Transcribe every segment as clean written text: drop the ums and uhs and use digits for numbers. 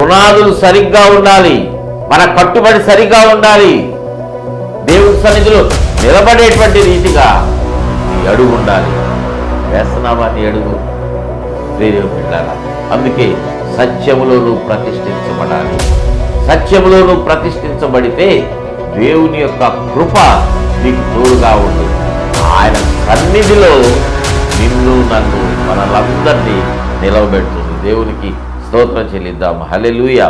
పునాదులు సరిగ్గా ఉండాలి, మన కట్టుబడి సరిగ్గా ఉండాలి, దేవుని సన్నిధిలో నిలబడేటువంటి రీతిగా నీ అడుగు ఉండాలి. వేస్తున్నావా నీ అడుగు? దేవుని బిడ్డలారా, అందుకే సత్యములో నువ్వు ప్రతిష్ఠించబడాలి. సత్యములో నువ్వు ప్రతిష్ఠించబడితే దేవుని యొక్క కృప నీకు తోడుగా ఉంటుంది. ఆయన సన్నిధిలో నిన్ను నన్ను మనలందరినీ నిలవబెడుతుంది. దేవునికి స్తోత్రం చెల్లిద్దాం. హల్లెలూయా.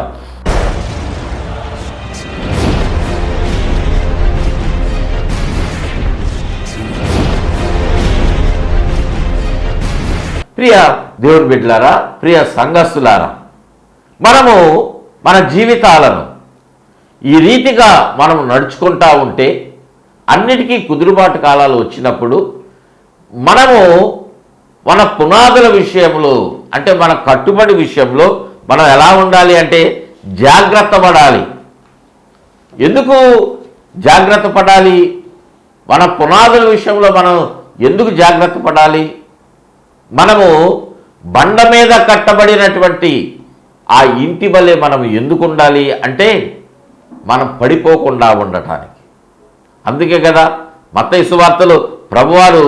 ప్రియ దేవుని బిడ్డలారా, ప్రియ సంఘస్థులారా, మనము మన జీవితాలను ఈ రీతిగా మనం నడుచుకుంటా ఉంటే అన్నిటికీ కుదురుబాటు కాలాలు వచ్చినప్పుడు మనము మన పునాదుల విషయంలో, అంటే మన కట్టుబడి విషయంలో మనం ఎలా ఉండాలి అంటే జాగ్రత్త పడాలి. ఎందుకు జాగ్రత్త పడాలి? మన పునాదుల విషయంలో మనం ఎందుకు జాగ్రత్త పడాలి? మనము బండ మీద కట్టబడినటువంటి ఆ ఇంటి వలె మనం ఎందుకు ఉండాలి అంటే మనం పడిపోకుండా ఉండటానికి. అందుకే కదా మత్తయి సువార్తలో ప్రభువారు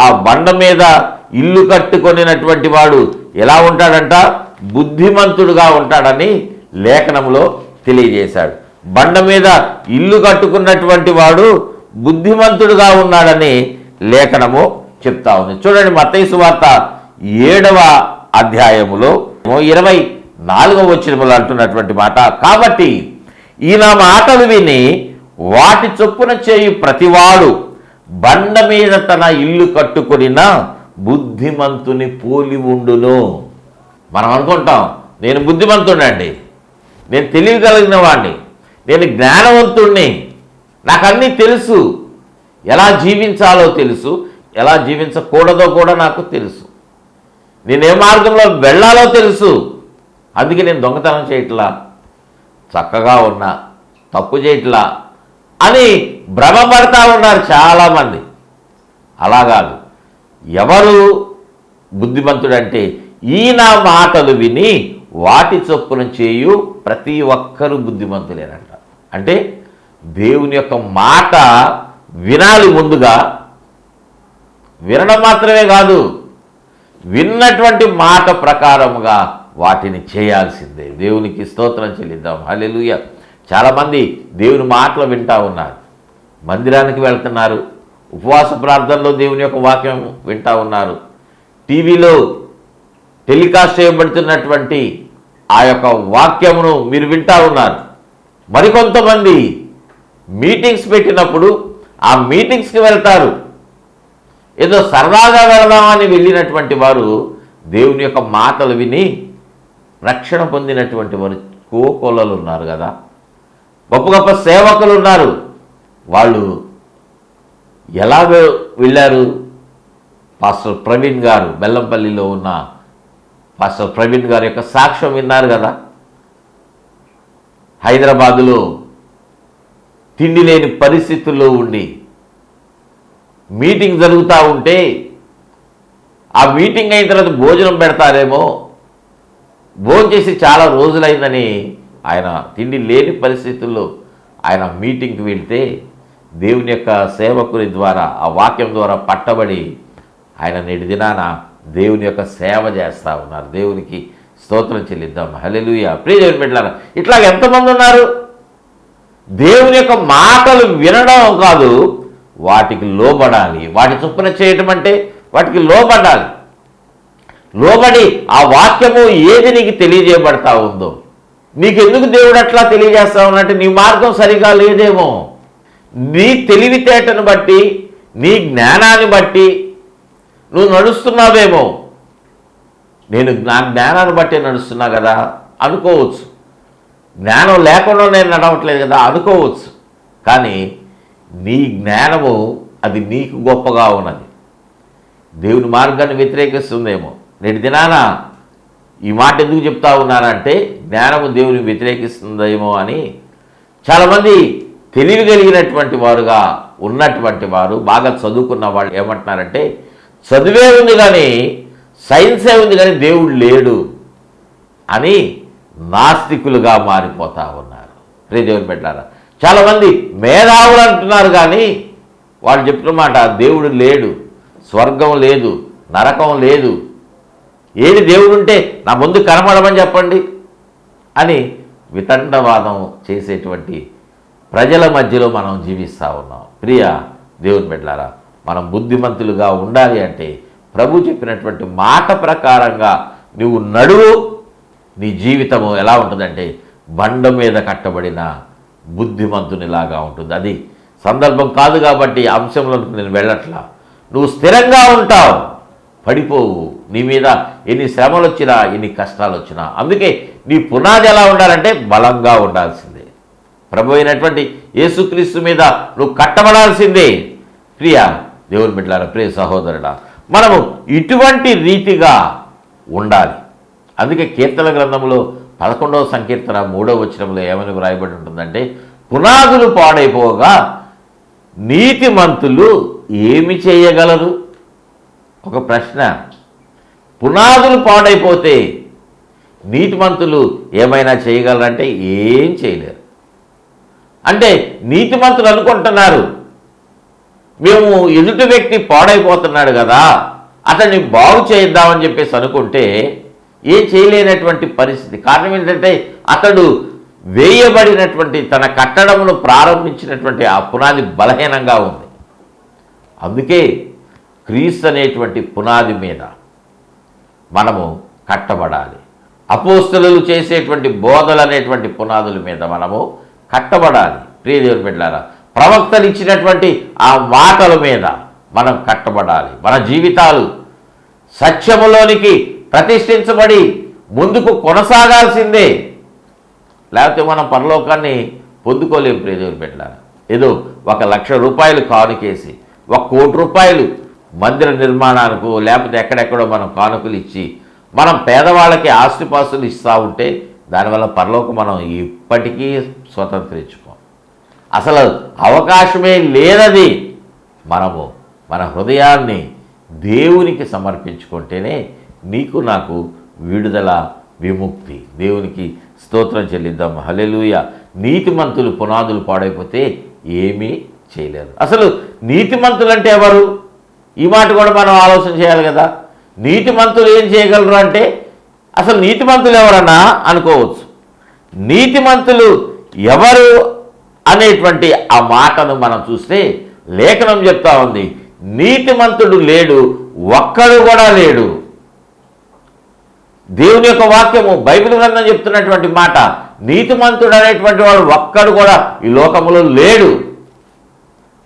ఆ బండ మీద ఇల్లు కట్టుకొనినటువంటి వాడు ఎలా ఉంటాడంట? బుద్ధిమంతుడుగా ఉంటాడని లేఖనంలో తెలియజేశాడు. బండ మీద ఇల్లు కట్టుకున్నటువంటి వాడు బుద్ధిమంతుడుగా ఉన్నాడని లేఖనము చెప్తా ఉంది. చూడండి, మత్తయి సువార్త 7వ అధ్యాయములో 24వ వచనములో అంటున్నటువంటి మాట, కాబట్టి ఈ నా మాటలు విని వాటి చొప్పున చేయు ప్రతివాడు బండ మీద తన ఇల్లు కట్టుకొనిన బుద్ధిమంతుని పోలి ఉండును. మనం అనుకుంటాం, నేను బుద్ధిమంతుడండి, నేను తెలివి కలిగిన వాడిని, నేను జ్ఞానవంతుణ్ణి, నాకు అన్నీ తెలుసు, ఎలా జీవించాలో తెలుసు, ఎలా జీవించకూడదో కూడా నాకు తెలుసు, నేను ఏ మార్గంలో వెళ్ళాలో తెలుసు, అందుకే నేను దొంగతనం చేయట్లా, చక్కగా ఉన్నా, తప్పు చేయట్లా అని భ్రమపడతా ఉన్నారు చాలామంది. అలా కాదు. ఎవరు బుద్ధిమంతుడంటే ఈ నా మాటలు విని వాటి చొప్పున చేయు ప్రతి ఒక్కరూ బుద్ధిమంతులేనంట. అంటే దేవుని యొక్క మాట వినాలి. ముందుగా వినడం మాత్రమే కాదు, విన్నటువంటి మాట ప్రకారముగా వాటిని చేయాల్సిందే. దేవునికి స్తోత్రం చెల్లిద్దాం. హల్లెలూయా. చాలామంది దేవుని మాటలు వింటా ఉన్నారు, మందిరానికి వెళ్తున్నారు, ఉపవాస ప్రార్థనలో దేవుని యొక్క వాక్యం వింటా ఉన్నారు, టీవీలో టెలికాస్ట్ చేయబడుతున్నటువంటి ఆ యొక్క వాక్యమును మీరు వింటా ఉన్నారు. మరికొంతమంది మీటింగ్స్ పెట్టినప్పుడు ఆ మీటింగ్స్కి వెళ్తారు. ఏదో సరదాగా వెళదామని వెళ్ళినటువంటి వారు దేవుని యొక్క మాటలు విని రక్షణ పొందినటువంటి వారు కోకొల్లలు ఉన్నారు కదా. గొప్ప గొప్ప సేవకులు ఉన్నారు. వాళ్ళు ఎలా వెళ్ళారు? పాస్టర్ ప్రవీణ్ గారు, బెల్లంపల్లిలో ఉన్న పాస్టర్ ప్రవీణ్ గారి యొక్క సాక్ష్యం విన్నారు కదా. హైదరాబాదులో తిండి లేని పరిస్థితుల్లో ఉండి మీటింగ్ జరుగుతూ ఉంటే ఆ మీటింగ్ అయిన తర్వాత భోజనం పెడతారేమో, భోజనం చేసి చాలా రోజులైందని ఆయన తిండి లేని పరిస్థితుల్లో ఆయన మీటింగ్కి వెళ్తే దేవుని యొక్క సేవకుని ద్వారా, ఆ వాక్యం ద్వారా పట్టబడి ఆయన నేటి దినాన దేవుని యొక్క సేవ చేస్తూ ఉన్నారు. దేవునికి స్తోత్రం చెల్లిద్దాం. హల్లెలూయా. ప్రియ దేవుని బిడ్డలారా, ఇట్లా ఎంతమంది ఉన్నారు? దేవుని యొక్క మాటలు వినడం కాదు, వాటికి లోబడాలి. వాటి చొప్పున చేయటం అంటే వాటికి లోబడాలి. లోబడి ఆ వాక్యము ఏది నీకు తెలియజేయబడతా ఉందో, నీకెందుకు దేవుడు అట్లా తెలియజేస్తా ఉన్నట్టు నీ మార్గం సరిగా లేదేమో, నీ తెలివితేటను బట్టి, నీ జ్ఞానాన్ని బట్టి నువ్వు నడుస్తున్నావేమో. నేను నా జ్ఞానాన్ని బట్టి నడుస్తున్నా కదా అనుకోవచ్చు, జ్ఞానం లేకుండా నేను నడవట్లేదు కదా అనుకోవచ్చు. కానీ నీ జ్ఞానము అది నీకు గొప్పగా ఉన్నది, దేవుని మార్గాన్ని వ్యతిరేకిస్తుందేమో. నేటి దినాన ఈ మాట ఎందుకు చెప్తా ఉన్నానంటే జ్ఞానము దేవుని వ్యతిరేకిస్తుందేమో అని చాలామంది తెలివి కలిగినటువంటి వారుగా ఉన్నటువంటి వారు, బాగా చదువుకున్న వాళ్ళు ఏమంటున్నారంటే చదువే ఉంది కానీ, సైన్సే ఉంది కానీ దేవుడు లేడు అని నాస్తికులుగా మారిపోతూ ఉన్నారు. దేవుని బిడ్డలారా, చాలామంది మేధావులు అంటున్నారు, కానీ వాళ్ళు చెప్పిన మాట దేవుడు లేడు, స్వర్గం లేదు, నరకం లేదు, ఏది దేవుడు ఉంటే నా ముందు కనబడమని చెప్పండి అని వితండవాదం చేసేటువంటి ప్రజల మధ్యలో మనం జీవిస్తూ ఉన్నాం. ప్రియ దేవుని బిడ్డలారా, మనం బుద్ధిమంతులుగా ఉండాలి అంటే ప్రభు చెప్పినటువంటి మాట ప్రకారంగా నువ్వు నడువు. నీ జీవితము ఎలా ఉంటుందంటే బండ మీద కట్టబడిన బుద్ధిమంతునిలాగా ఉంటుంది. అది సందర్భం కాదు కాబట్టి అంశంలో నేను వెళ్ళట్లా. నువ్వు స్థిరంగా ఉంటావు, పడిపోవు. నీ మీద ఎన్ని శ్రమలు వచ్చినా, ఎన్ని కష్టాలు వచ్చినా. అందుకే నీ పునాది ఎలా ఉండాలంటే బలంగా ఉండాల్సిందే. ప్రభు అయినటువంటి యేసుక్రీస్తు మీద నువ్వు కట్టబడాల్సిందే. ప్రియ దేవుని బిడ్డలారా, ప్రియ సహోదరుడా, మనము ఇటువంటి రీతిగా ఉండాలి. అందుకే కీర్తన గ్రంథంలో 11వ సంకీర్తన 3వ వచనంలో ఏమని వ్రాయబడి ఉంటుందంటే, పునాదులు పాడైపోగా నీతిమంతులు ఏమి చేయగలరు? ఒక ప్రశ్న. పునాదులు పాడైపోతే నీతిమంతులు ఏమైనా చేయగలరంటే ఏం చేయలేరు. అంటే నీతిమంతులు అనుకుంటున్నారు, మేము ఎదుటి వ్యక్తి పాడైపోతున్నాడు కదా, అతన్ని బాగు చేద్దామని చెప్పేసి అనుకుంటే ఏం చేయలేనటువంటి పరిస్థితి. కారణం ఏంటంటే అతడు వేయబడినటువంటి తన కట్టడమును ప్రారంభించినటువంటి ఆ పునాది బలహీనంగా ఉంది. అందుకే క్రీస్తు అనేటువంటి పునాది మీద మనము కట్టబడాలి. అపోస్తలులు చేసేటువంటి బోధలు అనేటువంటి పునాదుల మీద మనము కట్టబడాలి. ప్రియ దేవుని బిడ్డలారా, ప్రవక్తలు ఇచ్చినటువంటి ఆ మాటల మీద మనం కట్టబడాలి. మన జీవితాలు సత్యములోనికి ప్రతిష్ఠించబడి ముందుకు కొనసాగాల్సిందే. లేకపోతే మనం పరలోకాన్ని పొందుకోలేం. ప్రియ దేవుని బిడ్డలారా, ఏదో 1,00,000 రూపాయలు కానుకేసి 1 కోటి రూపాయలు మందిర నిర్మాణానికి లేకపోతే ఎక్కడెక్కడో మనం కానుకలు ఇచ్చి మనం పేదవాళ్ళకి ఆస్తిపాస్తులు ఇస్తూ ఉంటే దానివల్ల పరలోకం మనం ఇప్పటికీ స్వతంత్రించుకోం. అసలు అవకాశమే లేనది. మనము మన హృదయాన్ని దేవునికి సమర్పించుకుంటేనే నీకు నాకు విడుదల, విముక్తి. దేవునికి స్తోత్రం చెల్లిద్దాం. హల్లెలూయా. నీతిమంతులు పునాదులు పాడైపోతే ఏమీ చేయలేరు. అసలు నీతిమంతులు అంటే ఎవరు? ఈ మాట కూడా మనం ఆలోచన చేయాలి కదా. నీతిమంతులు ఏం చేయగలరు అంటే అసలు నీతిమంతులు ఎవరన్నా అనుకోవచ్చు. నీతిమంతులు ఎవరు అనేటువంటి ఆ మాటను మనం చూస్తే లేఖనం చెప్తా ఉంది, నీతిమంతుడు లేడు, ఒక్కడు కూడా లేడు. దేవుని యొక్క వాక్యము, బైబిల్ గ్రంథం చెప్తున్నటువంటి మాట, నీతిమంతుడు అనేటువంటి వాడు ఒక్కడు కూడా ఈ లోకములో లేడు.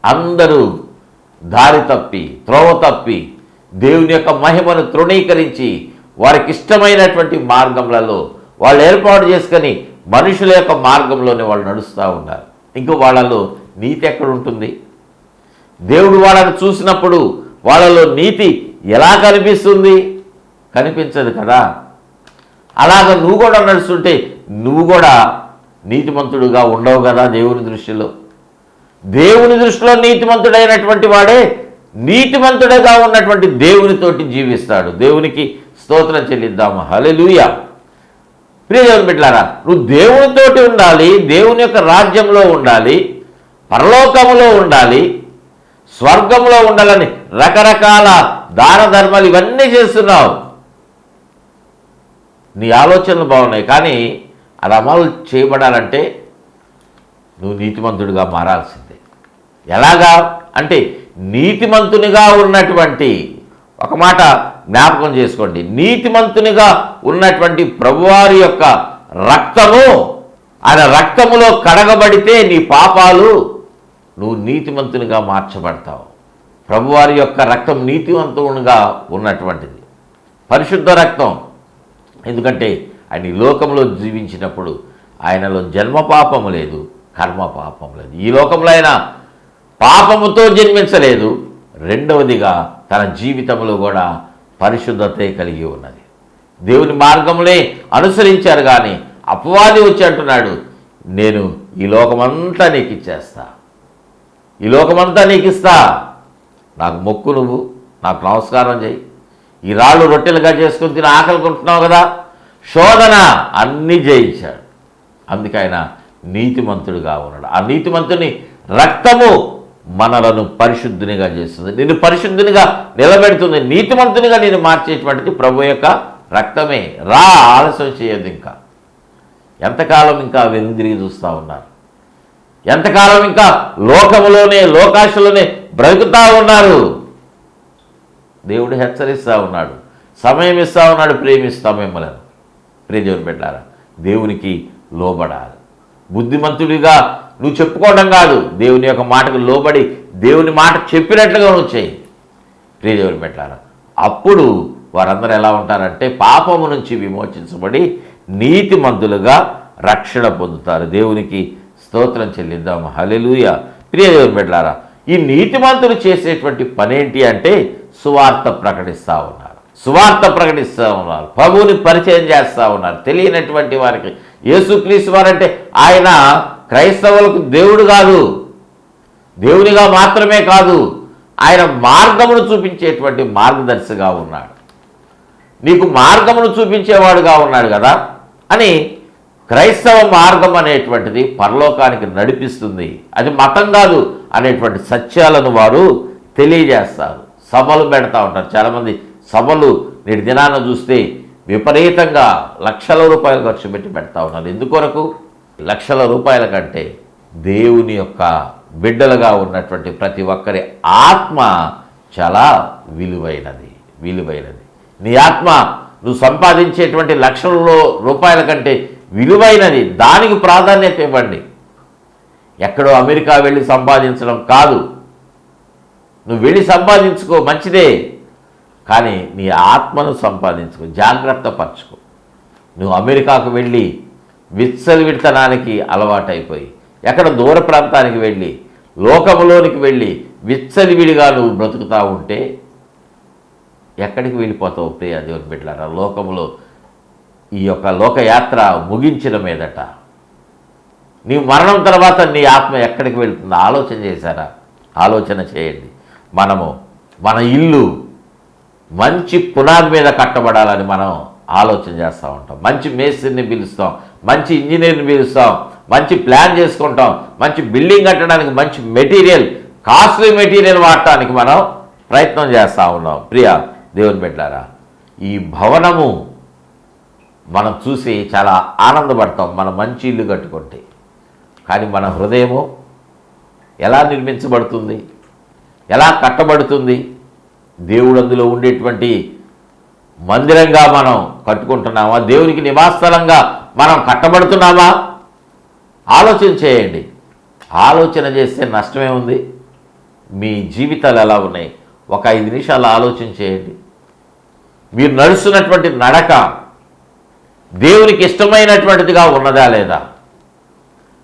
అందరూ దారి తప్పి, త్రోవ తప్పి, దేవుని యొక్క మహిమను తృణీకరించి వారికి ఇష్టమైనటువంటి మార్గంలలో వాళ్ళు ఏర్పాటు చేసుకొని మనుషుల యొక్క మార్గంలోనే వాళ్ళు నడుస్తూ ఉన్నారు. ఇంకో వాళ్ళలో నీతి ఎక్కడ ఉంటుంది? దేవుడు వాళ్ళని చూసినప్పుడు వాళ్ళలో నీతి ఎలా కనిపిస్తుంది? కనిపించదు కదా. అలాగ నువ్వు కూడా నడుస్తుంటే నువ్వు కూడా నీతిమంతుడుగా ఉండవు కదా దేవుని దృష్టిలో. దేవుని దృష్టిలో నీతిమంతుడైనటువంటి వాడే నీతిమంతుడిగా ఉన్నటువంటి దేవునితోటి జీవిస్తాడు. దేవునికి స్తోత్రం చెల్లిద్దాము. హల్లెలూయా. ప్రియ దేవుని బిడ్డలారా, నువ్వు దేవునితోటి ఉండాలి, దేవుని యొక్క రాజ్యంలో ఉండాలి, పరలోకములో ఉండాలి, స్వర్గంలో ఉండాలని రకరకాల దాన ధర్మాలు ఇవన్నీ చేస్తున్నావు. నీ ఆలోచనలు బాగున్నాయి, కానీ అది అమలు చేయబడాలంటే నువ్వు నీతిమంతుడిగా మారాల్సిందే. ఎలాగా అంటే నీతిమంతునిగా ఉన్నటువంటి, ఒక మాట జ్ఞాపకం చేసుకోండి, నీతిమంతునిగా ఉన్నటువంటి ప్రభువారి యొక్క రక్తము, ఆయన రక్తములో కడగబడితే నీ పాపాలు, నువ్వు నీతిమంతునిగా మార్చబడతావు. ప్రభువారి యొక్క రక్తం నీతివంతునిగా ఉన్నటువంటిది, పరిశుద్ధ రక్తం. ఎందుకంటే ఆయన ఈ లోకంలో జీవించినప్పుడు ఆయనలో జన్మ పాపము లేదు, కర్మ పాపం లేదు. ఈ లోకంలో ఆయన పాపముతో జన్మించలేదు. రెండవదిగా తన జీవితంలో కూడా పరిశుద్ధతే కలిగి ఉన్నది. దేవుని మార్గంలో అనుసరించారు. కానీ అపవాది వచ్చి అంటున్నాడు, నేను ఈ లోకమంతా నీకు ఇచ్చేస్తా, ఈ లోకమంతా నీకు ఇస్తా, నాకు మొక్కు, నువ్వు నాకు నమస్కారం చేయి, ఈ రాళ్ళు రొట్టెలుగా చేసుకుని తిని ఆకలి కొంటున్నావు కదా, శోధన అన్నీ జయించాడు. అందుకే ఆయన నీతిమంతుడిగా ఉన్నాడు. ఆ నీతిమంతుని రక్తము మనలను పరిశుద్ధునిగా చేస్తుంది, నిన్ను పరిశుద్ధునిగా నిలబెడుతుంది. నీతిమంతునిగా నేను మార్చేటువంటిది ప్రభు యొక్క రక్తమే. రా, ఆలస్యం చేయదు. ఇంకా ఎంతకాలం ఇంకా వెనుదిరిగి చూస్తూ ఉన్నారు? ఎంతకాలం ఇంకా లోకములోనే, లోకాశలోనే బ్రతుకుతూ ఉన్నారు? దేవుడు హెచ్చరిస్తూ ఉన్నాడు, సమయం ఇస్తూ ఉన్నాడు, ప్రేమిస్తా మిమ్మల్ని. ప్రియదేవుని బిడ్డలారా, దేవునికి లోబడాలి. బుద్ధిమంతుడిగా నువ్వు చెప్పుకోవడం కాదు, దేవుని యొక్క మాటకు లోబడి దేవుని మాట చెప్పినట్లుగా నువ్వు చేయి. ప్రియదేవుని బిడ్డలారా, అప్పుడు వారందరూ ఎలా ఉంటారంటే పాపము నుంచి విమోచించబడి నీతిమంతులుగా రక్షణ పొందుతారు. దేవునికి స్తోత్రం చెల్లిద్దాం. హల్లెలూయా. ప్రియదేవుని బిడ్డలారా, ఈ నీతిమంతులు చేసేటువంటి పనేంటి అంటే సువార్త ప్రకటిస్తూ ఉన్నారు, సువార్త ప్రకటిస్తూ ఉన్నారు, ప్రభువుని పరిచయం చేస్తూ ఉన్నారు. తెలియనటువంటి వారికి యేసుక్రీస్తు వారంటే ఆయన క్రైస్తవులకు దేవుడు కాదు, దేవునిగా మాత్రమే కాదు, ఆయన మార్గమును చూపించేటువంటి మార్గదర్శిగా ఉన్నాడు. నీకు మార్గమును చూపించేవాడుగా ఉన్నాడు కదా అని క్రైస్తవ మార్గం అనేటువంటిది పరలోకానికి నడిపిస్తుంది, అది మతం కాదు అనేటువంటి సత్యాలను వారు తెలియజేస్తారు. సభలు పెడతా ఉంటారు. చాలామంది సభలు నేటి దినాన చూస్తే విపరీతంగా లక్షల రూపాయలు ఖర్చు పెట్టి పెడతా ఉన్నారు. ఎందుకొరకు? లక్షల రూపాయల కంటే దేవుని యొక్క బిడ్డలుగా ఉన్నటువంటి ప్రతి ఒక్కరి ఆత్మ చాలా విలువైనది. నీ ఆత్మ నువ్వు సంపాదించేటువంటి లక్షల రూపాయల కంటే విలువైనది. దానికి ప్రాధాన్యత ఇవ్వండి. ఎక్కడో అమెరికా వెళ్ళి సంపాదించడం కాదు. నువ్వు వెళ్ళి సంపాదించుకో, మంచిదే, కానీ నీ ఆత్మను సంపాదించుకో, జాగ్రత్త పరచుకో. నువ్వు అమెరికాకు వెళ్ళి విచ్చలవిడితనానికి అలవాటైపోయి, ఎక్కడ దూర ప్రాంతానికి వెళ్ళి, లోకములోనికి వెళ్ళి విచ్చలివిడిగా నువ్వు బ్రతుకుతూ ఉంటే ఎక్కడికి వెళ్ళిపోతావు? ప్రియ దేవుని బిడ్డలారా, లోకములో ఈ యొక్క లోకయాత్ర ముగించిన మీదట నీ మరణం తర్వాత నీ ఆత్మ ఎక్కడికి వెళ్తుందో ఆలోచన చేశారా? ఆలోచన చేయండి. మన ఇల్లు మంచి పునాది మీద కట్టబడాలని మనం ఆలోచన చేస్తూ ఉంటాం. మంచి మేస్త్రిని పిలుస్తాం, మంచి ఇంజనీర్ని పిలుస్తాం, మంచి ప్లాన్ చేసుకుంటాం, మంచి బిల్డింగ్ కట్టడానికి మంచి మెటీరియల్, కాస్ట్లీ మెటీరియల్ వాడటానికి మనం ప్రయత్నం చేస్తూ ఉన్నాం. ప్రియ దేవుని బిడ్డలారా, ఈ భవనము మనం చూసి చాలా ఆనందపడతాం మన మంచి ఇల్లు కట్టుకుంటే. కానీ మన హృదయము ఎలా నిర్మించబడుతుంది, ఎలా కట్టబడుతుంది? దేవుడు అందులో ఉండేటువంటి మందిరంగా మనం కట్టుకుంటున్నామా? దేవునికి నివాసస్థలంగా మనం కట్టబడుతున్నామా? ఆలోచన చేయండి. ఆలోచన చేస్తే నష్టమే ఉంది. మీ జీవితాలు ఎలా ఉన్నాయి? ఒక 5 నిమిషాలు ఆలోచన చేయండి. మీరు నడుస్తున్నటువంటి నడక దేవునికి ఇష్టమైనటువంటిదిగా ఉన్నదా లేదా?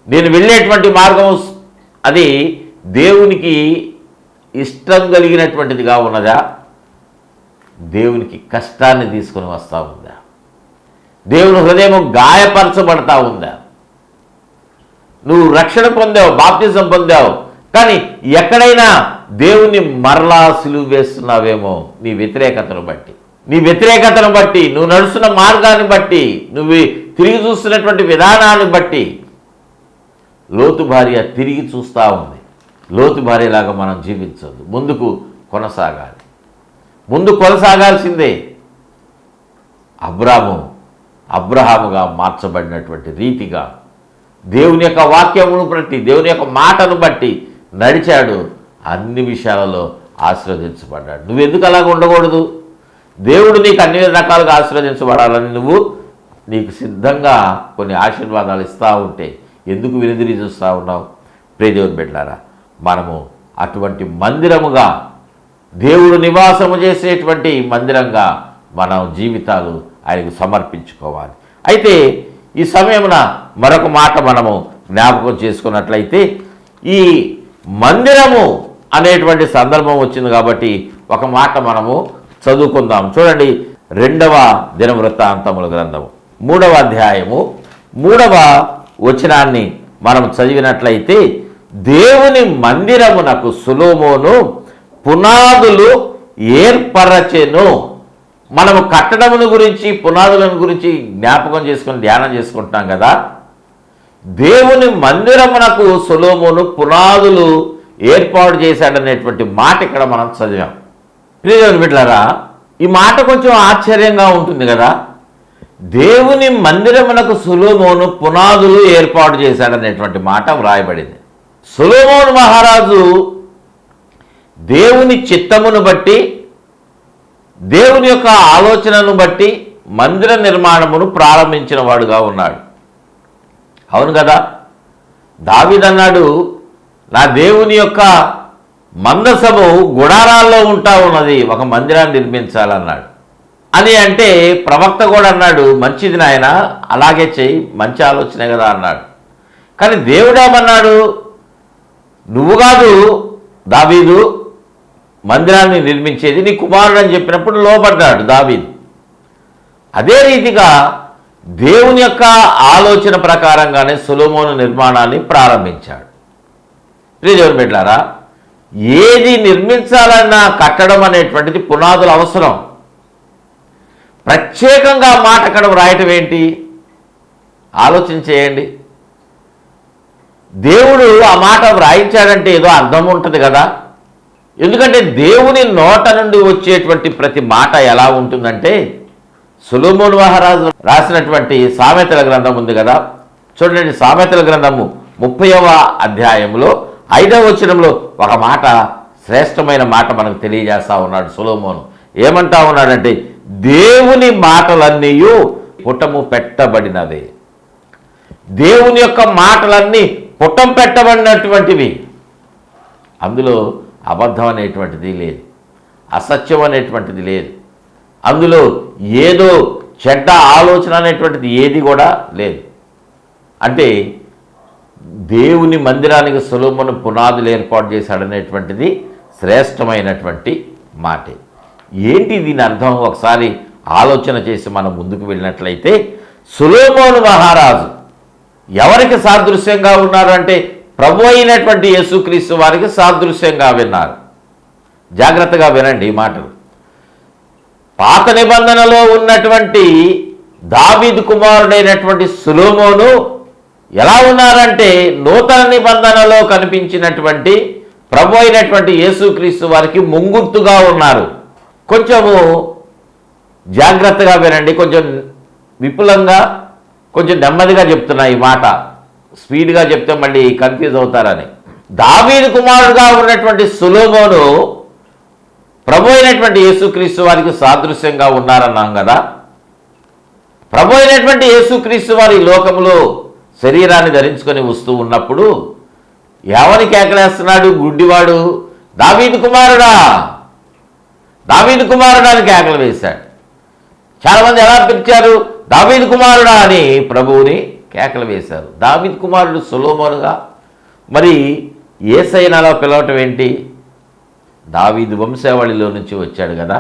నేను వెళ్ళేటువంటి మార్గం అది దేవునికి ఇష్టం కలిగినటువంటిదిగా ఉన్నదా? దేవునికి కష్టాన్ని తీసుకొని వస్తూ ఉందా? దేవుని హృదయం గాయపరచబడతా ఉందా? నువ్వు రక్షణ పొందావు, బాప్తిజం పొందావు, కానీ ఎక్కడైనా దేవుణ్ణి మరలా సిలువ వేస్తున్నావేమో నీ వ్యతిరేకతను బట్టి, నువ్వు నడుస్తున్న మార్గాన్ని బట్టి, నువ్వు తిరిగి చూస్తున్నటువంటి విధానాన్ని బట్టి. లోతు భార్య తిరిగి చూస్తూ ఉంది. లోతు భార్యలాగా మనం జీవించొద్దు. ముందు కొనసాగాల్సిందే. అబ్రహాముగా మార్చబడినటువంటి రీతిగా దేవుని యొక్క వాక్యమును బట్టి, దేవుని యొక్క మాటను బట్టి నడిచాడు. అన్ని విషయాలలో ఆశీర్వదించబడ్డాడు. నువ్వెందుకు అలాగ ఉండకూడదు? దేవుడు నీకు అన్ని రకాలుగా ఆశీర్వదించబడాలని నీకు సిద్ధంగా కొన్ని ఆశీర్వాదాలు ఇస్తూ ఉంటే ఎందుకు వెనుదిరిగి చూస్తూ ఉన్నావు? ప్రియదేవుని బిడ్డలారా, మనము అటువంటి మందిరముగా, దేవుడు నివాసము చేసేటువంటి మందిరంగా మనం జీవితాలు ఆయనకు సమర్పించుకోవాలి. అయితే ఈ సమయమున మరొక మాట మనము జ్ఞాపకం చేసుకున్నట్లయితే, ఈ మందిరము అనేటువంటి సందర్భం వచ్చింది కాబట్టి ఒక మాట మనము చదువుకుందాం. చూడండి, 2వ దినవృత్తాంతముల గ్రంథము 3వ అధ్యాయము 3వ వచనాన్ని మనం చదివినట్లయితే, దేవుని మందిరమునకు సొలొమోను పునాదులు ఏర్పరచెను. మనము కట్టడమును గురించి పునాదులను గురించి జ్ఞాపకం చేసుకొని ధ్యానం చేసుకుంటున్నాం కదా. దేవుని మందిరమునకు సొలొమోను పునాదులు ఏర్పాటు చేశాడనేటువంటి మాట ఇక్కడ మనం చదివాం. ప్రియదేవుని బిడ్డలారా, ఈ మాట కొంచెం ఆశ్చర్యంగా ఉంటుంది కదా. దేవుని మందిరమునకు సొలొమోను పునాదులు ఏర్పాటు చేశాడనేటువంటి మాట వ్రాయబడింది. సొలొమోను మహారాజు దేవుని చిత్తమును బట్టి, దేవుని యొక్క ఆలోచనను బట్టి మందిర నిర్మాణమును ప్రారంభించిన వాడుగా ఉన్నాడు. అవును కదా. దావీదు అన్నాడు, నా దేవుని యొక్క మందసము గుడారాల్లో ఉంటా ఉన్నది, ఒక మందిరాన్ని నిర్మించాలన్నాడు. అని అంటే ప్రవక్త కూడా అన్నాడు, మంచిది నాయన, అలాగే చెయ్యి, మంచి ఆలోచనే కదా అన్నాడు. కానీ దేవుడేమన్నాడు, నువ్వు కాదు దావీదు మందిరాన్ని నిర్మించేది, నీ కుమారుడు అని చెప్పినప్పుడు లోబడ్డాడు దావీదు. అదే రీతిగా దేవుని యొక్క ఆలోచన ప్రకారంగానే సొలొమోను నిర్మాణాన్ని ప్రారంభించాడు. ప్రియదేవుని బిడ్డలారా, ఏది నిర్మించాలన్నా కట్టడం అనేటువంటిది పునాదులు అవసరం. ప్రత్యేకంగా మాట అక్కడ వ్రాయటం ఏంటి ఆలోచన చేయండి. దేవుడు ఆ మాట వ్రాయించాడంటే ఏదో అర్థం ఉంటుంది కదా. ఎందుకంటే దేవుని నోట నుండి వచ్చేటువంటి ప్రతి మాట ఎలా ఉంటుందంటే, సొలొమోను మహారాజు రాసినటువంటి సామెతల గ్రంథం ఉంది కదా, చూడండి. సామెతల గ్రంథము 30వ అధ్యాయంలో 5వ వచనంలో ఒక మాట, శ్రేష్టమైన మాట మనకు తెలియజేస్తా ఉన్నాడు సొలొమోను. ఏమంటా ఉన్నాడంటే, దేవుని మాటలన్నీ పుటము పెట్టబడినవే. దేవుని యొక్క మాటలన్నీ పుటం పెట్టబడినటువంటివి. అందులో అబద్ధం అనేటువంటిది లేదు, అసత్యం అనేటువంటిది లేదు, అందులో ఏదో చెడ్డ ఆలోచన అనేటువంటిది ఏది కూడా లేదు. అంటే దేవుని మందిరానికి సొలొమోను పునాదులు ఏర్పాటు చేశాడనేటువంటిది శ్రేష్టమైనటువంటి మాటే. ఏంటి దీని అర్థం? ఒకసారి ఆలోచన చేసి మనం ముందుకు వెళ్ళినట్లయితే, సొలొమోను మహారాజు ఎవరికి సాదృశ్యంగా ఉన్నారు అంటే, ప్రభు అయినటువంటి యేసుక్రీస్తు వారికి సాదృశ్యంగా విన్నారు. జాగ్రత్తగా వినండి ఈ మాటలు. పాత నిబంధనలో ఉన్నటువంటి దావీదు కుమారుడైనటువంటి సొలొమోను ఎలా ఉన్నారంటే, నూతన నిబంధనలో కనిపించినటువంటి ప్రభు అయినటువంటి యేసుక్రీస్తు వారికి ముంగుర్తుగా ఉన్నారు. కొంచెము జాగ్రత్తగా వినండి, కొంచెం విపులంగా, కొంచెం నెమ్మదిగా చెప్తున్నా ఈ మాట. స్పీడ్గా చెప్తే మళ్ళీ కన్ఫ్యూజ్ అవుతారని. దావీదు కుమారుడుగా ఉన్నటువంటి సొలొమోను ప్రభు అయినటువంటి యేసుక్రీస్తు వారికి సాదృశ్యంగా ఉన్నారన్నాం కదా. ప్రభు అయినటువంటి యేసుక్రీస్తు వారి లోకంలో శరీరాన్ని ధరించుకొని వస్తూ ఉన్నప్పుడు ఎవరిని కేకలేస్తున్నాడు? గుడ్డివాడు, దావీదు కుమారుడా, దావీదు కుమారుడా అని కేకలు వేశాడు. చాలామంది ఎలా పిలిచారు? దావీదు కుమారుడా అని ప్రభువుని కేకలు వేశారు. దావీదు కుమారుడు సొలొమోనుగా మరి యేసయ్యను అలా పిలవటం ఏంటి? దావీదు వంశావళిలో నుంచి వచ్చాడు కదా.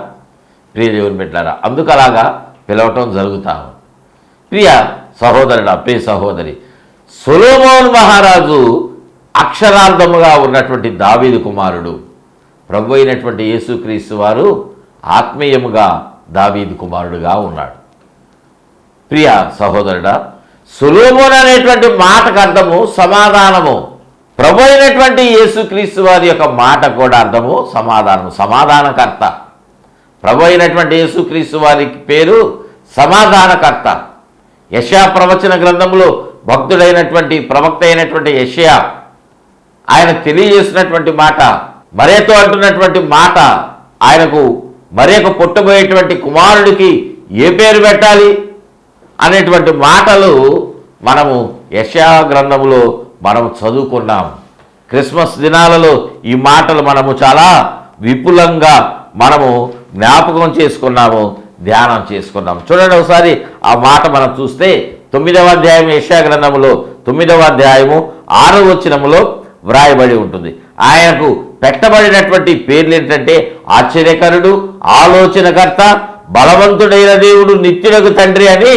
ప్రియ దేవుని బిడ్డలారా, అందుకు అలాగా పిలవటం జరుగుతాము. ప్రియ సహోదరుడా, ప్రియ సహోదరి, సొలొమోను మహారాజు అక్షరార్థముగా ఉన్నటువంటి దావీదు కుమారుడు. ప్రభు అయినటువంటి యేసుక్రీస్తు వారు ఆత్మీయముగా దావీదు కుమారుడుగా ఉన్నాడు. ప్రియ సహోదరుడా, సొలొమోను అనేటువంటి మాటకు అర్థము సమాధానము. ప్రభు అయినటువంటి యేసుక్రీస్తు వారి యొక్క మాట కూడా అర్థము సమాధానము, సమాధానకర్త. ప్రభు అయినటువంటి యేసుక్రీస్తు వారికి పేరు సమాధానకర్త. యెషయా ప్రవచన గ్రంథంలో భక్తుడైనటువంటి ప్రవక్త అయినటువంటి యెషయా ఆయన తెలియజేసినటువంటి మాట, మరేతో అంటున్నటువంటి మాట, ఆయనకు మరొక పుట్టబోయేటువంటి కుమారుడికి ఏ పేరు పెట్టాలి అనేటువంటి మాటలు మనము యెషయా గ్రంథములో మనం చదువుకున్నాం. క్రిస్మస్ దినాలలో ఈ మాటలు మనము చాలా విపులంగా మనము జ్ఞాపకం చేసుకున్నాము, ధ్యానం చేసుకున్నాం. చూడండి ఒకసారి ఆ మాట మనం చూస్తే 9వ అధ్యాయం యెషయా గ్రంథములో 9వ అధ్యాయము 6వ వచనములో వ్రాయబడి ఉంటుంది. ఆయనకు పెట్టబడినటువంటి పేర్లు ఏంటంటే, ఆశ్చర్యకరుడు, ఆలోచనకర్త, బలవంతుడైన దేవుడు, నిత్యులకు తండ్రి అని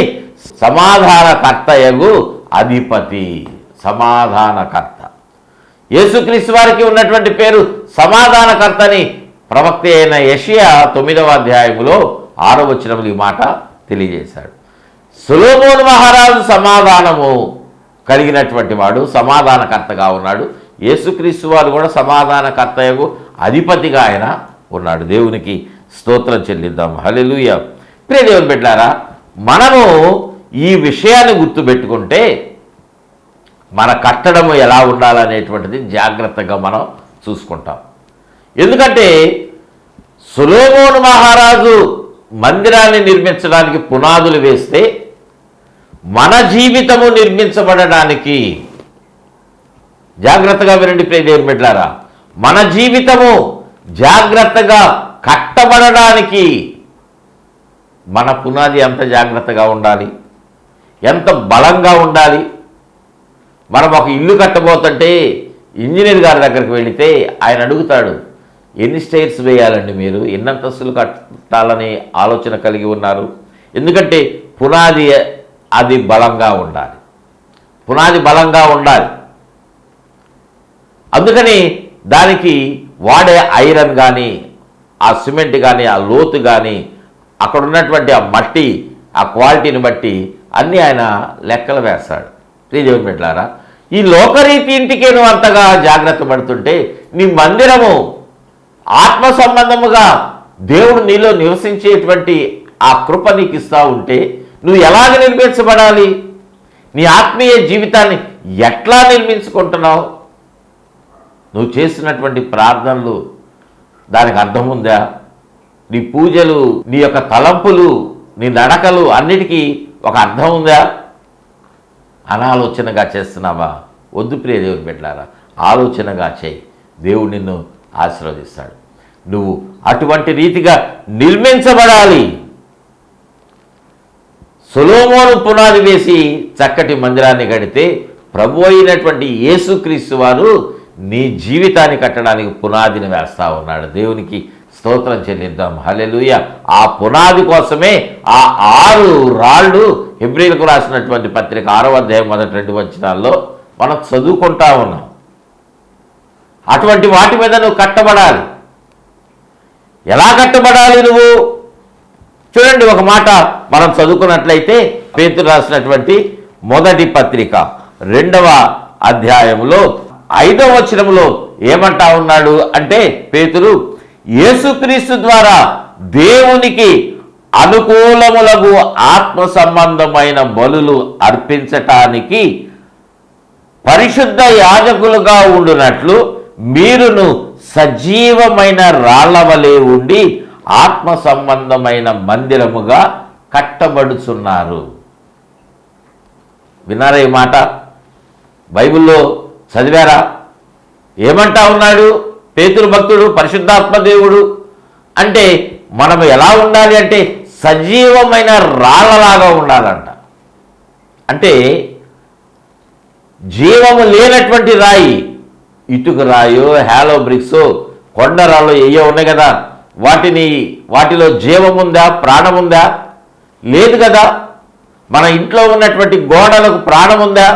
సమాధానకర్తయగు అధిపతి. సమాధానకర్త. యేసుక్రీస్తు వారికి ఉన్నటువంటి పేరు సమాధానకర్త అని ప్రవక్త అయిన యెషయా 9వ అధ్యాయములో 6వ వచనంలో ఈ మాట తెలియజేశాడు. సొలొమోను మహారాజు సమాధానము కలిగినటువంటి వాడు, సమాధానకర్తగా ఉన్నాడు. యేసుక్రీస్తు వారు కూడా సమాధానకర్తయగు అధిపతిగా ఆయన ఉన్నాడు. దేవునికి స్తోత్రం చెల్లిద్దాం. హల్లెలూయా. ప్రియ దేవుని బిడ్డలారా, మనము ఈ విషయాన్ని గుర్తుపెట్టుకుంటే మన కట్టడము ఎలా ఉండాలనేటువంటిది జాగ్రత్తగా మనం చూసుకుంటాం. ఎందుకంటే సొలొమోను మహారాజు మందిరాన్ని నిర్మించడానికి పునాదులు వేస్తే మన జీవితము నిర్మించబడడానికి, జాగ్రత్తగా వినండి ప్రియ దేవుని బిడ్డలారా, మన జీవితము జాగ్రత్తగా కట్టబడడానికి మన పునాది ఎంత జాగ్రత్తగా ఉండాలి, ఎంత బలంగా ఉండాలి. మనం ఒక ఇల్లు కట్టబోతుంటే ఇంజనీర్ గారి దగ్గరికి వెళితే ఆయన అడుగుతాడు, ఎన్ని స్టైర్స్ వేయాలండి, మీరు ఎన్ని అంతస్తులు కట్టాలని ఆలోచన కలిగి ఉన్నారు? ఎందుకంటే పునాది అది బలంగా ఉండాలి, పునాది బలంగా ఉండాలి. అందుకని దానికి వాడే ఐరన్ కానీ, ఆ సిమెంట్ కానీ, ఆ లోతు కానీ, అక్కడ ఉన్నటువంటి ఆ మట్టి, ఆ క్వాలిటీని బట్టి అన్నీ ఆయన లెక్కలు వేస్తాడు. దేవుని బిడ్డలారా, ఈ లోకరీతి ఇంటికే నువ్వు అంతగా జాగ్రత్త పడుతుంటే నీ మందిరము ఆత్మ సంబంధముగా దేవుడు నీలో నివసించేటువంటి ఆ కృప నీకు ఇస్తూ ఉంటే నువ్వు ఎలాగ నిర్మించబడాలి? నీ ఆత్మీయ జీవితాన్ని ఎట్లా నిర్మించుకుంటున్నావు? నువ్వు చేసినటువంటి ప్రార్థనలు దానికి అర్థం ఉందా? నీ పూజలు, నీ యొక్క తలంపులు, నీ నడకలు అన్నిటికీ ఒక అర్థం ఉందా? అనాలోచనగా చేస్తున్నావా? వద్దు ప్రియ దేవుని బిడ్డలారా, ఆలోచనగా చేయి. దేవుడు నిన్ను ఆశీర్వదిస్తాడు. నువ్వు అటువంటి రీతిగా నిర్మించబడాలి. సొలొమోను పునాది వేసి చక్కటి మందిరాన్ని కడితే ప్రభు అయినటువంటి యేసుక్రీస్తు వారు నీ జీవితాన్ని కట్టడానికి పునాదిని వేస్తా ఉన్నాడు. దేవునికి స్తోత్రం చెల్లిద్దాం. హల్లెలూయా. ఆ పునాది కోసమే ఆ 6 రాళ్ళు హెబ్రీయులకు రాసినటువంటి పత్రిక 6వ అధ్యాయం మొదటి 2 వచనాల్లో మనం చదువుకుంటా ఉన్నాం. అటువంటి వాటి మీద నువ్వు కట్టబడాలి. ఎలా కట్టబడాలి నువ్వు? చూడండి, ఒక మాట మనం చదువుకున్నట్లయితే పేతురు రాసినటువంటి మొదటి పత్రిక 2వ అధ్యాయంలో 5వ వచనంలో ఏమంటా ఉన్నాడు అంటే, పేతురు యేసుక్రీస్తు ద్వారా దేవునికి అనుకూలములకు ఆత్మ సంబంధమైన బలులు అర్పించటానికి పరిశుద్ధ యాజకులుగా ఉండునట్లు మీరును సజీవమైన రాళ్ల వలె ఉండి ఆత్మ సంబంధమైన మందిరముగా కట్టబడుచున్నారు. విన్నారా ఈ మాట? బైబిల్లో చదివారా? ఏమంటా ఉన్నాడు పేతురు భక్తుడు? పరిశుద్ధాత్మ దేవుడు అంటే మనం ఎలా ఉండాలి అంటే సజీవమైన రాళ్ళలాగా ఉండాలంట. అంటే జీవము లేనటువంటి రాయి, ఇటుక రాయో, హ్యాలో బ్రిక్సో, కొండరాళ్ళు ఏయో ఉన్నాయి కదా, వాటిలో జీవముందా, ప్రాణముందా? లేదు కదా. మన ఇంట్లో ఉన్నటువంటి గోడలకు ప్రాణముందా?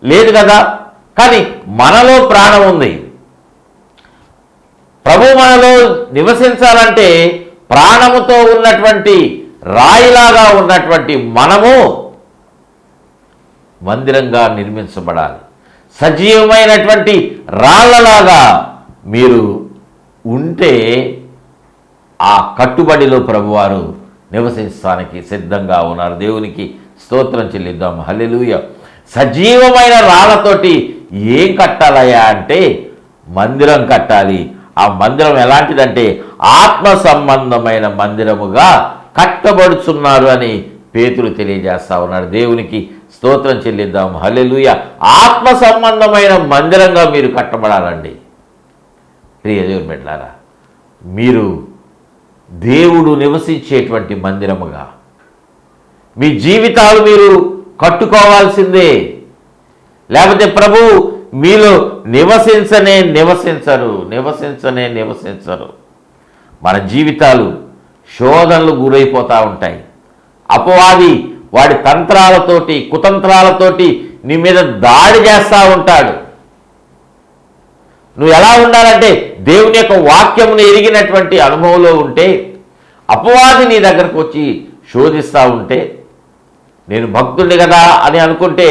లేదు కదా. కానీ మనలో ప్రాణం ఉంది. ప్రభు మనలో నివసించాలంటే ప్రాణముతో ఉన్నటువంటి రాయిలాగా ఉన్నటువంటి మనము మందిరంగా నిర్మించబడాలి. సజీవమైనటువంటి రాళ్లలాగా మీరు ఉంటే ఆ కట్టుబడిలో ప్రభువారు నివసించడానికి సిద్ధంగా ఉన్నారు. దేవునికి స్తోత్రం చెల్లిద్దాం. హల్లెలూయా. సజీవమైన రాళ్లతోటి ఏం కట్టాలయ్యా అంటే మందిరం కట్టాలి. ఆ మందిరం ఎలాంటిదంటే ఆత్మ సంబంధమైన మందిరముగా కట్టబడుచున్నారు అని పేతురు తెలియజేస్తా ఉన్నాడు. దేవునికి స్తోత్రం చెల్లిద్దాం. హల్లెలూయా. ఆత్మ సంబంధమైన మందిరంగా మీరు కట్టబడాలండి. ప్రియ దేవుని బిడ్డలారా, మీరు దేవుడు నివసించేటువంటి మందిరముగా మీ జీవితాలు మీరు కట్టుకోవాల్సిందే. లేకపోతే ప్రభు మీలో నివసించరు. మన జీవితాలు శోధనలు గురైపోతూ ఉంటాయి. అపవాది వాడి తంత్రాలతోటి, కుతంత్రాలతోటి నీ మీద దాడి చేస్తూ ఉంటాడు. నువ్వు ఎలా ఉండాలంటే దేవుని యొక్క వాక్యమును ఎరిగినటువంటి అనుభవంలో ఉంటే అపవాది నీ దగ్గరకు వచ్చి శోధిస్తూ ఉంటే, నేను భక్తుడిని కదా అని అనుకుంటే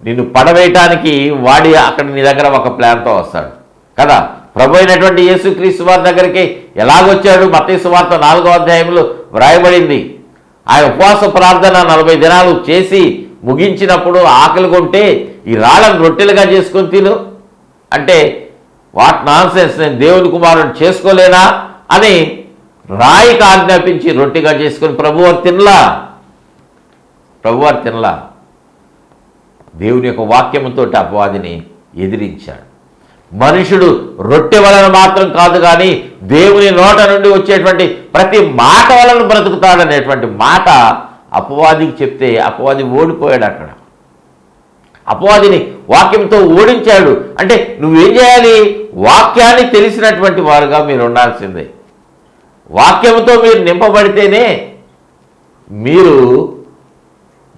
నిన్ను పడవేయటానికి వాడి అక్కడ నీ దగ్గర ఒక ప్లాన్తో వస్తాడు కదా. ప్రభు అయినటువంటి యేసుక్రీస్తు వారి దగ్గరికి ఎలాగొచ్చాడు? మత్తయి సువార్త 4వ అధ్యాయంలో వ్రాయబడింది. ఆయన ఉపవాస ప్రార్థన 40 దినాలు చేసి ముగించినప్పుడు ఆకలి కొంటే ఈ రాళ్ళను రొట్టెలుగా చేసుకొని తిను అంటే, వాట్ నాన్సెన్స్, నేను దేవుని కుమారుడు చేసుకోలేనా అని రాయికి ఆజ్ఞాపించి రొట్టెగా చేసుకొని ప్రభువారు తినలా. దేవుని యొక్క వాక్యముతో అపవాదిని ఎదిరించాడు. మనుషుడు రొట్టె వలన మాత్రం కాదు కానీ దేవుని నోట నుండి వచ్చేటువంటి ప్రతి మాట వలన బ్రతుకుతాడనేటువంటి మాట అపవాదికి చెప్తే అపవాది ఓడిపోయాడు. అక్కడ అపవాదిని వాక్యంతో ఓడించాడు. అంటే నువ్వేం చేయాలి? వాక్యాన్ని తెలిసినటువంటి వారుగా మీరు ఉండాల్సిందే. వాక్యంతో మీరు నింపబడితేనే మీరు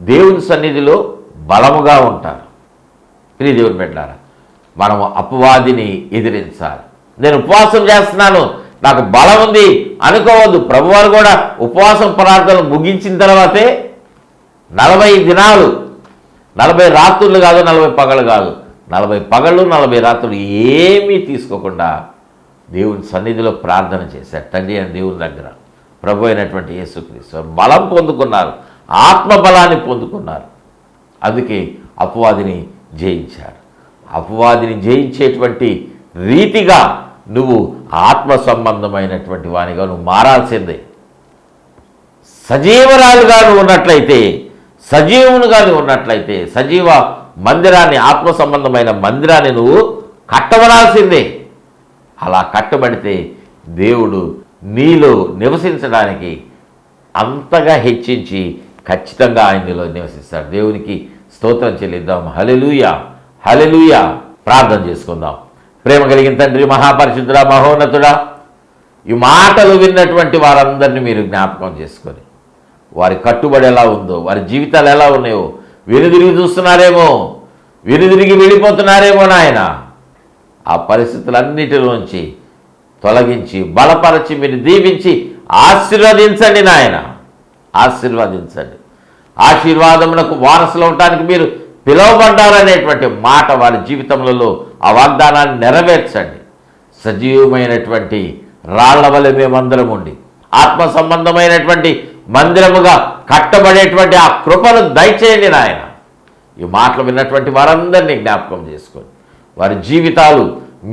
దేవుని సన్నిధిలో బలముగా ఉంటారు. ప్రియ దేవుని బిడ్డలారా, మనము అపవాదిని ఎదిరించాలి. నేను ఉపవాసం చేస్తున్నాను, నాకు బలం ఉంది అనుకోవద్దు. ప్రభువారు కూడా ఉపవాసం ప్రార్థనలు ముగించిన తర్వాతే 40 దినాలు, 40 రాత్రులు కాదు, 40 పగలు కాదు, 40 పగళ్ళు 40 రాత్రులు ఏమీ తీసుకోకుండా దేవుని సన్నిధిలో ప్రార్థన చేశారు. తండ్రి అని దేవుని దగ్గర ప్రభు అయినటువంటి యేసుక్రీస్తు బలం పొందుకున్నారు, ఆత్మబలాన్ని పొందుకున్నారు. అందుకే అపవాదిని జయించాడు. అపవాదిని జయించేటువంటి రీతిగా నువ్వు ఆత్మ సంబంధమైనటువంటి వానిగా నువ్వు మారాల్సిందే. సజీవరాలుగా నువ్వు ఉన్నట్లయితే, సజీవునిగా నువ్వు ఉన్నట్లయితే సజీవ మందిరాన్ని, ఆత్మ సంబంధమైన మందిరాన్ని నువ్వు కట్టబడాల్సిందే. అలా కట్టబడితే దేవుడు నీలో నివసించడానికి అంతగా హెచ్చించి ఖచ్చితంగా ఆయన నీలో నివసిస్తాడు. దేవునికి స్తోత్రం చెల్లిద్దాం. హల్లెలూయా, హల్లెలూయా. ప్రార్థన చేసుకుందాం. ప్రేమ కలిగిన తండ్రి, మహాపరిశుద్ధుడా, మహోన్నతుడా, ఈ మాటలు విన్నటువంటి వారందరినీ మీరు జ్ఞాపకం చేసుకొని వారి కట్టుబడి ఎలా ఉందో, వారి జీవితాలు ఎలా ఉన్నాయో, వెనుదిరిగి చూస్తున్నారేమో, వెనుదిరిగి వెళ్ళిపోతున్నారేమో నాయన, ఆ పరిస్థితులన్నిటిలోంచి తొలగించి బలపరచి మీరు దీవించి ఆశీర్వదించండి నాయన, ఆశీర్వదించండి. ఆశీర్వాదమునకు వారసులు అవటానికి మీరు పిలువబడ్డారనేటువంటి మాట వారి జీవితంలో ఆ వాగ్దానాన్ని నెరవేర్చండి. సజీవమైనటువంటి రాళ్ల వలె మేమందరం ఉండి ఆత్మ సంబంధమైనటువంటి మందిరముగా కట్టబడేటువంటి ఆ కృపను దయచేయండి నాయన. ఈ మాటలు విన్నటువంటి వారందరినీ జ్ఞాపకం చేసుకొని వారి జీవితాలు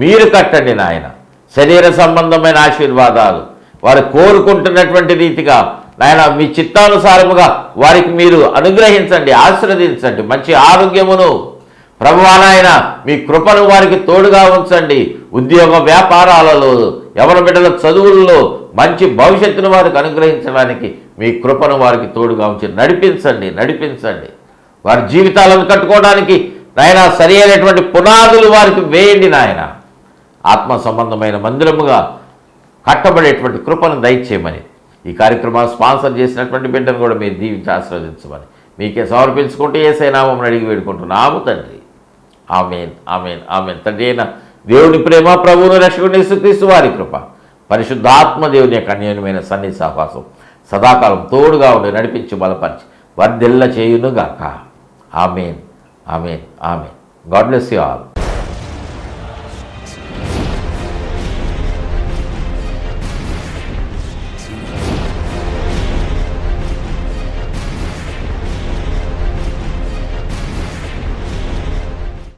మీరు కట్టండి నాయన. శరీర సంబంధమైన ఆశీర్వాదాలు వారు కోరుకుంటున్నటువంటి రీతిగా నాయన మీ చిత్తానుసారముగా వారికి మీరు అనుగ్రహించండి, ఆశీర్వదించండి. మంచి ఆరోగ్యమును ప్రభువా నాయన మీ కృపను వారికి తోడుగా ఉంచండి. ఉద్యోగ వ్యాపారాలలో, యవన బిడ్డల చదువుల్లో మంచి భవిష్యత్తును వారికి అనుగ్రహించడానికి మీ కృపను వారికి తోడుగా ఉంచి నడిపించండి. వారి జీవితాలను కట్టుకోవడానికి నాయన సరి అయినటువంటి పునాదులు వారికి వేయండి నాయన. ఆత్మ సంబంధమైన మందిరముగా కట్టబడేటువంటి కృపను దయచేయమని ఈ కార్యక్రమాన్ని స్పాన్సర్ చేసినటువంటి బిడ్డను కూడా మీరు దీవించి ఆశీర్వదించమని మీకే సమర్పించుకుంటూ యేసయ్య నామమున అడిగి వేడుకుంటున్నాము తండ్రి. ఆమేన్, ఆమేన్, ఆమేన్. తండ్రి అయిన దేవుని ప్రేమ, ప్రభువును రక్షకుని యేసుక్రీస్తు వారి కృప, పరిశుద్ధాత్మ దేవుని యొక్క అన్యోన్యమైన సన్నిధి సహవాసం సదాకాలం తోడుగా ఉండి నడిపించి బలపరిచి వర్ధిల్ల చేయునుగాక. Amen, amen, amen. God bless you all.